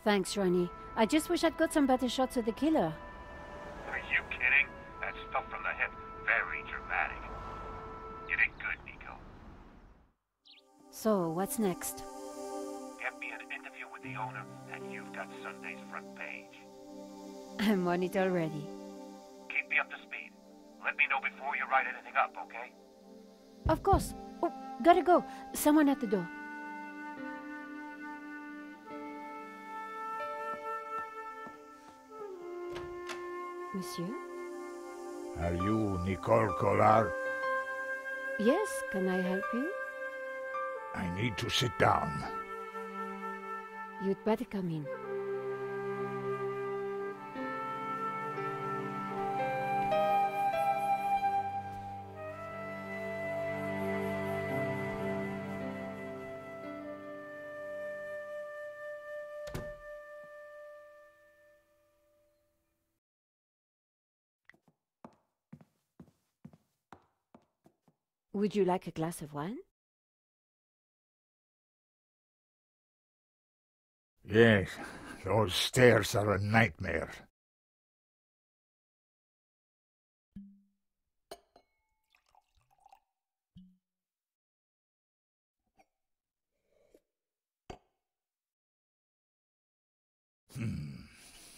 Thanks, Ronnie. I just wish I'd got some better shots of the killer. Are you kidding? That stuff from the hip, very dramatic. You did good, Nico. So, what's next? Get me an interview with the owner, and you've got Sunday's front page. I'm on it already. Keep me up to speed. Let me know before you write anything up, okay? Of course. Oh, gotta go. Someone at the door. Monsieur? Are you Nicole Collard? Yes, can I help you? I need to sit down. You'd better come in. Would you like a glass of wine? Yes, those stairs are a nightmare.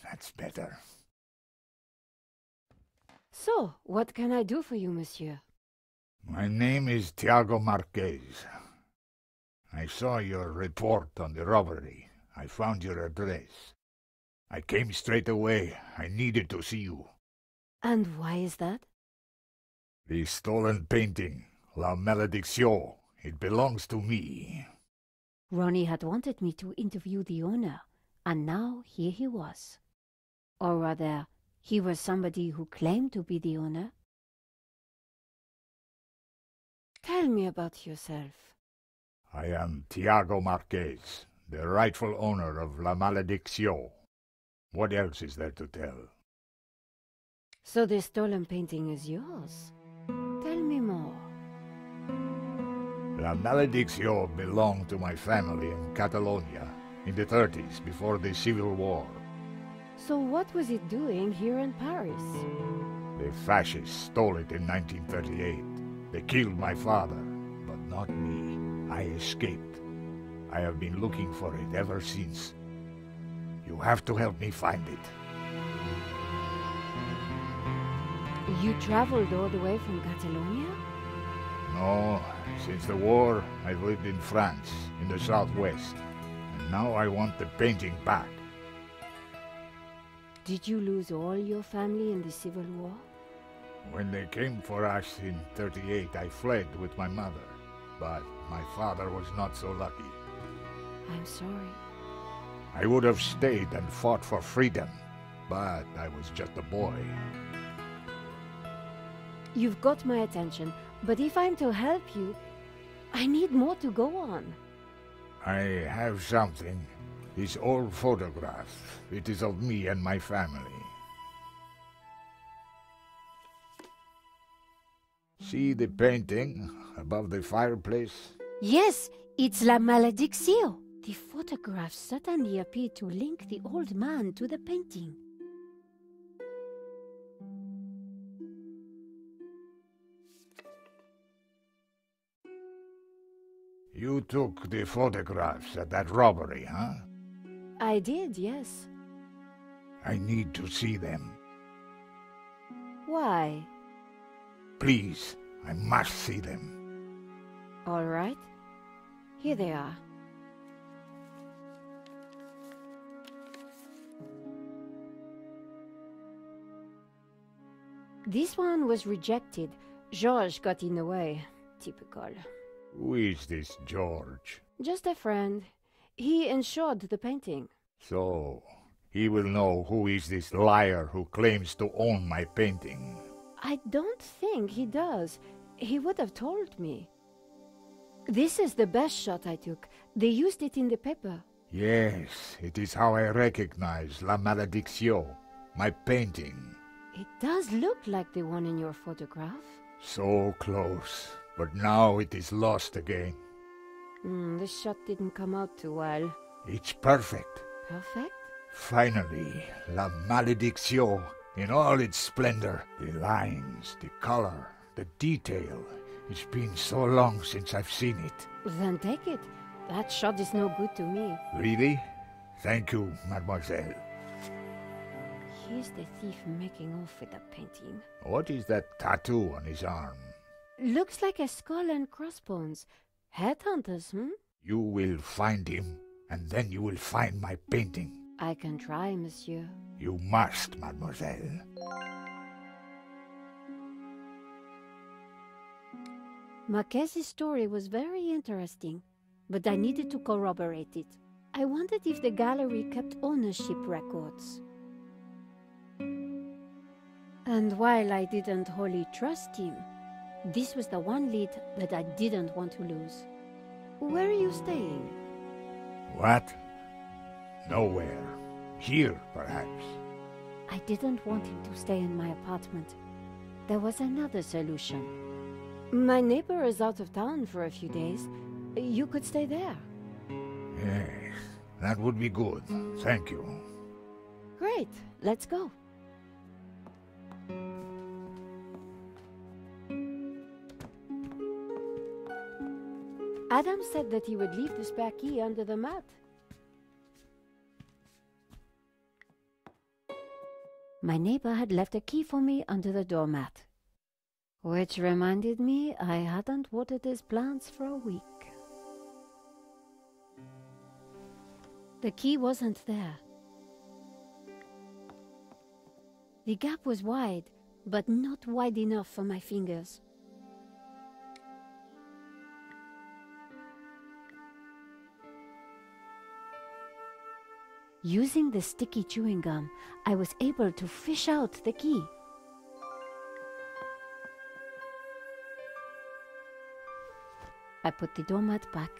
That's better. So, what can I do for you, monsieur? My name is Tiago Marquez. I saw your report on the robbery. I found your address. I came straight away. I needed to see you. And why is that? The stolen painting, La Malédiction. It belongs to me. Ronnie had wanted me to interview the owner, and now here he was. Or rather, he was somebody who claimed to be the owner. Tell me about yourself. I am Tiago Marquez, the rightful owner of La Malédiction. What else is there to tell? So the stolen painting is yours? Tell me more. La Malédiction belonged to my family in Catalonia in the 30s, before the Civil War. So what was it doing here in Paris? The fascists stole it in 1938. They killed my father, but not me. I escaped. I have been looking for it ever since. You have to help me find it. You traveled all the way from Catalonia? No, since the war, I've lived in France, in the southwest. And now I want the painting back. Did you lose all your family in the Civil War? When they came for us in 38, I fled with my mother. But my father was not so lucky. I'm sorry. I would have stayed and fought for freedom, but I was just a boy. You've got my attention, but if I'm to help you, I need more to go on. I have something. This old photograph. It is of me and my family. See the painting above the fireplace? Yes, it's La Malédiction. The photograph suddenly appeared to link the old man to the painting. You took the photographs at that robbery, huh? I did, yes. I need to see them. Why? Please, I must see them. All right. Here they are. This one was rejected. Georges got in the way. Typical. Who is this George? Just a friend. He insured the painting. So, he will know who is this liar who claims to own my painting. I don't think he does. He would have told me. This is the best shot I took. They used it in the paper. Yes, it is how I recognize La Malédiction, my painting. It does look like the one in your photograph. So close, but now it is lost again. This shot didn't come out too well. It's perfect. Perfect? Finally, La Malédiction in all its splendor. The lines, the color, the detail. It's been so long since I've seen it. Then take it. That shot is no good to me. Really? Thank you, mademoiselle. Here's the thief making off with the painting. What is that tattoo on his arm? Looks like a skull and crossbones. Headhunters, You will find him, and then you will find my painting. I can try, monsieur. You must, mademoiselle. Marquez's story was very interesting, but I needed to corroborate it. I wondered if the gallery kept ownership records. And while I didn't wholly trust him, this was the one lead that I didn't want to lose. Where are you staying? What? Nowhere. Here, perhaps. I didn't want him to stay in my apartment. There was another solution. My neighbor is out of town for a few days. You could stay there. Yes, that would be good. Thank you. Great, let's go. Adam said that he would leave the spare key under the mat. My neighbor had left a key for me under the doormat, which reminded me I hadn't watered his plants for a week. The key wasn't there. The gap was wide, but not wide enough for my fingers. Using the sticky chewing gum, I was able to fish out the key. I put the doormat back.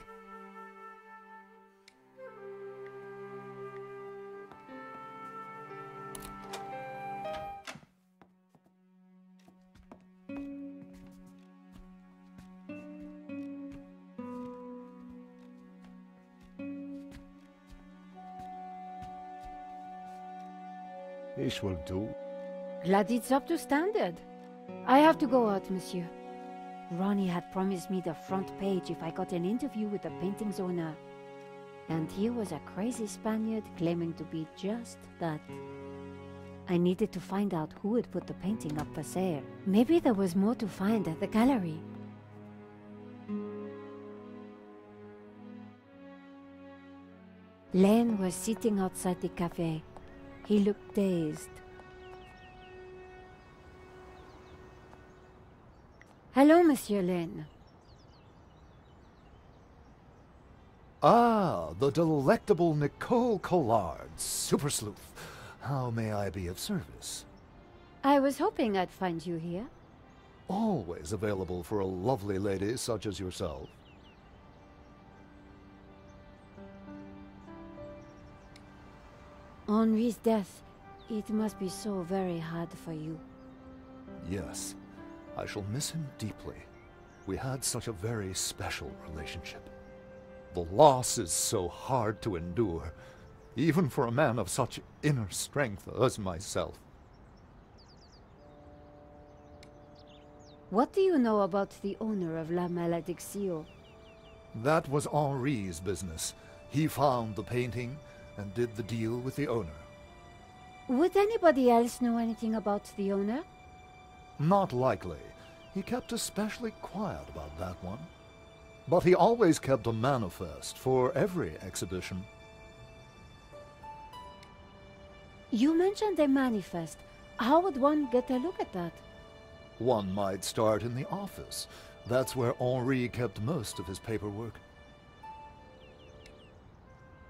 This will do. Glad it's up to standard. I have to go out, monsieur. Ronnie had promised me the front page if I got an interview with the painting's owner. And here was a crazy Spaniard claiming to be just that. I needed to find out who had put the painting up for sale. Maybe there was more to find at the gallery. Len was sitting outside the cafe. He looked dazed. Hello, Monsieur Len. Ah, the delectable Nicole Collard, super sleuth. How may I be of service? I was hoping I'd find you here. Always available for a lovely lady such as yourself. Henri's death, it must be so very hard for you. Yes, I shall miss him deeply. We had such a very special relationship. The loss is so hard to endure, even for a man of such inner strength as myself. What do you know about the owner of La Malédiction? That was Henri's business. He found the painting and did the deal with the owner. Would anybody else know anything about the owner? Not likely. He kept especially quiet about that one. But he always kept a manifest for every exhibition. You mentioned a manifest. How would one get a look at that? One might start in the office. That's where Henri kept most of his paperwork.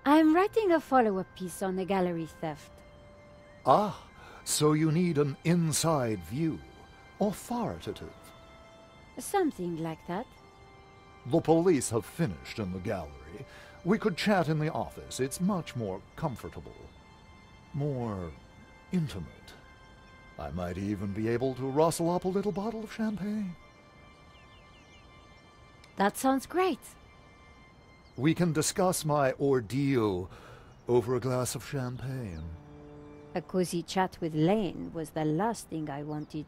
I'm writing a follow-up piece on the gallery theft. Ah, so you need an inside view. Authoritative. Something like that. The police have finished in the gallery. We could chat in the office. It's much more comfortable. More intimate. I might even be able to rustle up a little bottle of champagne. That sounds great. We can discuss my ordeal Over a glass of champagne. A cozy chat with Lane was the last thing I wanted.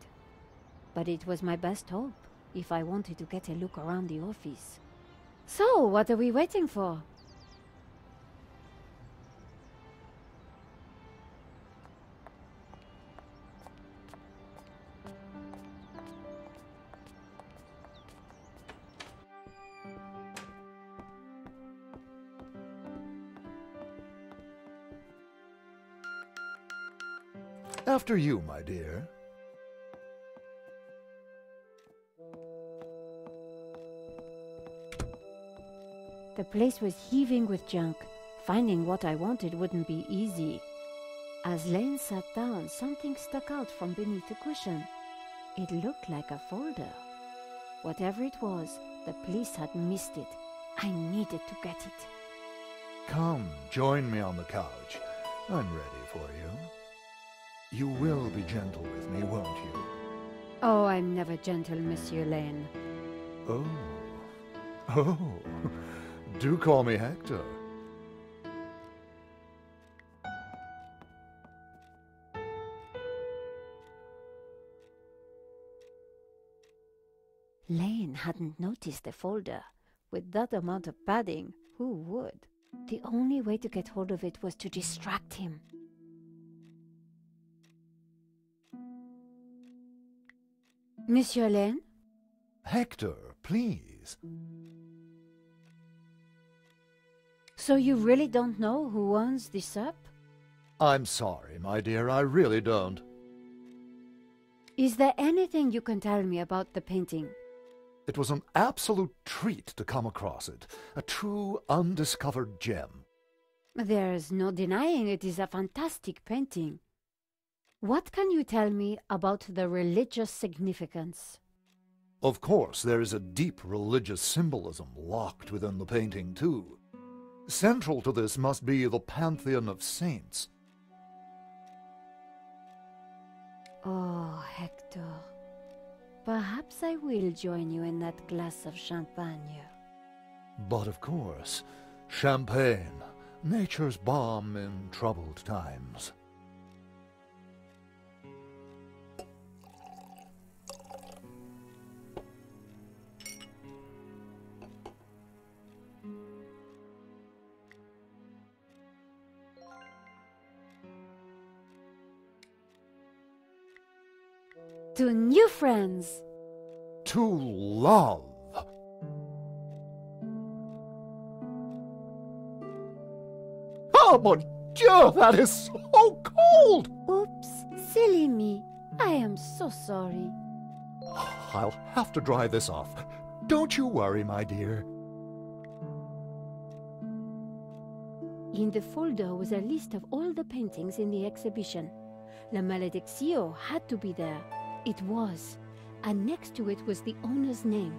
But it was my best hope, if I wanted to get a look around the office. So, what are we waiting for? After you, my dear. The place was heaving with junk. Finding what I wanted wouldn't be easy. As Lane sat down, something stuck out from beneath the cushion. It looked like a folder. Whatever it was, the police had missed it. I needed to get it. Come, join me on the couch. I'm ready for you. You will be gentle with me, won't you? Oh, I'm never gentle, Monsieur Lane. Oh. Oh. Do call me Hector. Lane hadn't noticed the folder. With that amount of padding, who would? The only way to get hold of it was to distract him. Monsieur Lane? Hector, please. So you really don't know who owns this up? I'm sorry, my dear, I really don't. Is there anything you can tell me about the painting? It was an absolute treat to come across it. A true undiscovered gem. There's no denying it is a fantastic painting. What can you tell me about the religious significance? Of course, there is a deep religious symbolism locked within the painting, too. Central to this must be the pantheon of saints. Oh, Hector. Perhaps I will join you in that glass of champagne. But of course, champagne, nature's balm in troubled times. To new friends! To love! Oh, mon Dieu, that is so cold! Oops, silly me. I am so sorry. I'll have to dry this off. Don't you worry, my dear. In the folder was a list of all the paintings in the exhibition. La Malediccio had to be there. It was. And next to it was the owner's name,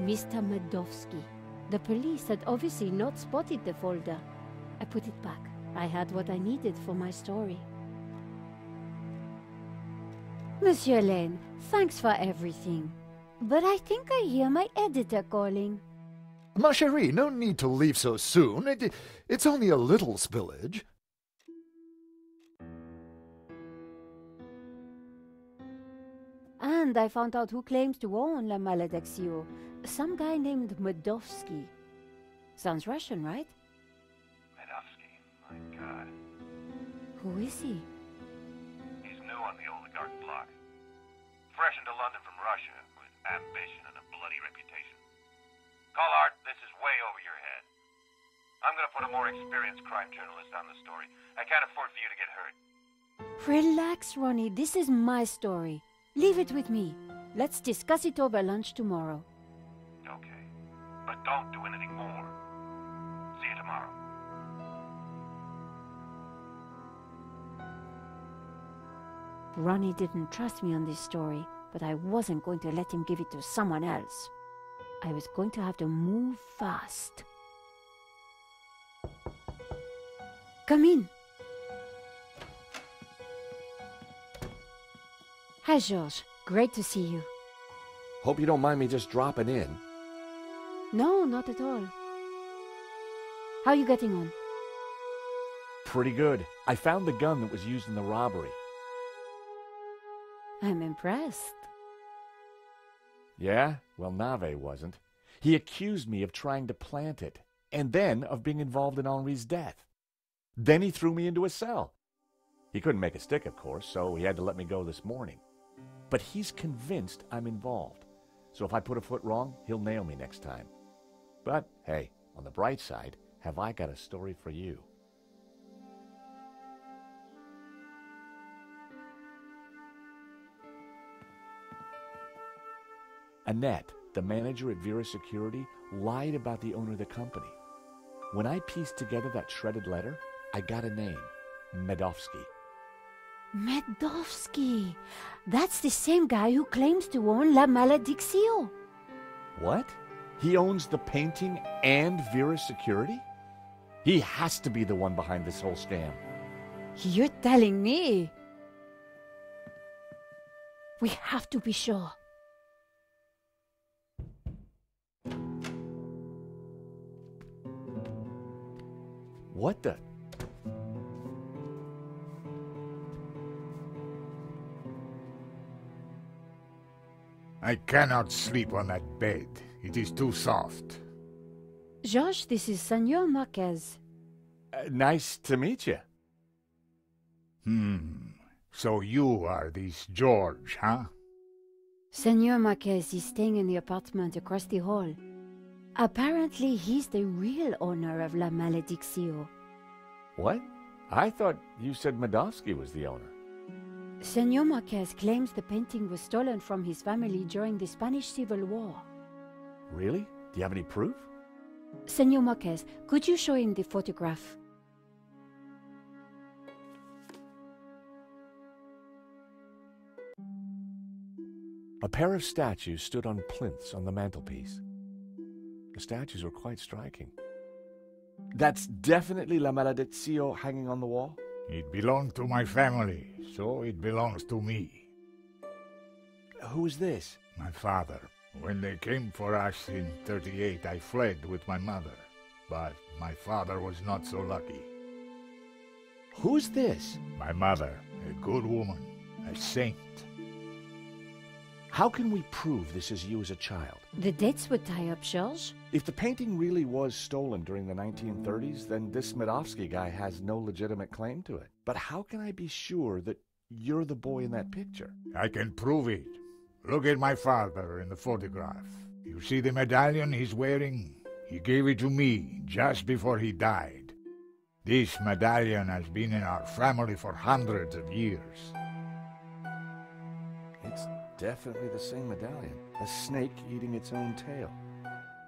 Mr. Medovsky. The police had obviously not spotted the folder. I put it back. I had what I needed for my story. Monsieur Lane, thanks for everything. But I think I hear my editor calling. Ma chérie, no need to leave so soon. It's only a little spillage. And I found out who claims to own La Malediccio. Some guy named Medovsky. Sounds Russian, right? Medovsky, my God. Who is he? He's new on the oligarch block. Fresh into London from Russia, with ambition and a bloody reputation. Collard, this is way over your head. I'm gonna put a more experienced crime journalist on the story. I can't afford for you to get hurt. Relax, Ronnie. This is my story. Leave it with me. Let's discuss it over lunch tomorrow. Okay. But don't do anything more. See you tomorrow. Ronnie didn't trust me on this story, but I wasn't going to let him give it to someone else. I was going to have to move fast. Come in. Hi, George. Great to see you. Hope you don't mind me just dropping in. No, not at all. How are you getting on? Pretty good. I found the gun that was used in the robbery. I'm impressed. Yeah? Well, Nave wasn't. He accused me of trying to plant it, and then of being involved in Henri's death. Then he threw me into a cell. He couldn't make a stick, of course, so he had to let me go this morning. But he's convinced I'm involved. So if I put a foot wrong, he'll nail me next time. But, hey, on the bright side, have I got a story for you. Annette, the manager at Vera Security, lied about the owner of the company. When I pieced together that shredded letter, I got a name, Medovsky. Medovsky! That's the same guy who claims to own La Malediccio. What? He owns the painting and Vera Security? He has to be the one behind this whole scam. You're telling me? We have to be sure. What the? I cannot sleep on that bed. It is too soft. George, this is Senor Marquez. Nice to meet you. So you are this George, huh? Senor Marquez is staying in the apartment across the hall. Apparently, he's the real owner of La Malediccio. What? I thought you said Medovsky was the owner. Senor Marquez claims the painting was stolen from his family during the Spanish Civil War. Really? Do you have any proof? Senor Marquez, could you show him the photograph? A pair of statues stood on plinths on the mantelpiece. The statues were quite striking. That's definitely La Malediccio hanging on the wall? It belonged to my family, so it belongs to me. Who's this? My father. When they came for us in 38, I fled with my mother. But my father was not so lucky. Who's this? My mother, a good woman, a saint. How can we prove this is you as a child? The dates would tie up, George. If the painting really was stolen during the 1930s, then this Medovsky guy has no legitimate claim to it. But how can I be sure that you're the boy in that picture? I can prove it. Look at my father in the photograph. You see the medallion he's wearing? He gave it to me just before he died. This medallion has been in our family for hundreds of years. It's definitely the same medallion. A snake eating its own tail.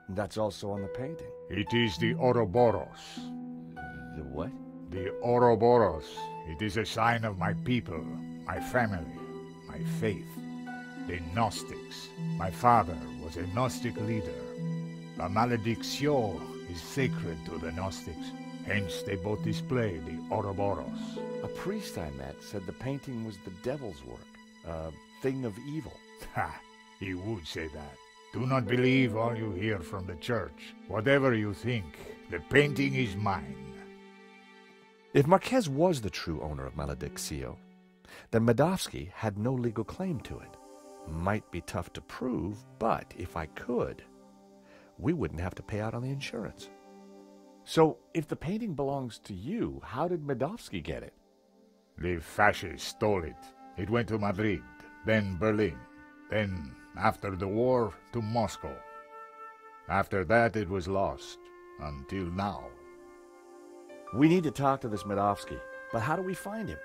That's also on the painting. It is the Ouroboros. The what? The Ouroboros. It is a sign of my people, my family, my faith. The Gnostics. My father was a Gnostic leader. La Malediccio is sacred to the Gnostics. Hence they both display the Ouroboros. A priest I met said the painting was the devil's work. A thing of evil. Ha! He would say that. Do not believe all you hear from the church. Whatever you think, the painting is mine. If Marquez was the true owner of Malediccio, then Medovsky had no legal claim to it. Might be tough to prove, but if I could, we wouldn't have to pay out on the insurance. So, if the painting belongs to you, how did Medovsky get it? The fascists stole it. It went to Madrid, then Berlin, then, after the war, to Moscow. After that, it was lost, until now. We need to talk to this Medovsky, but how do we find him?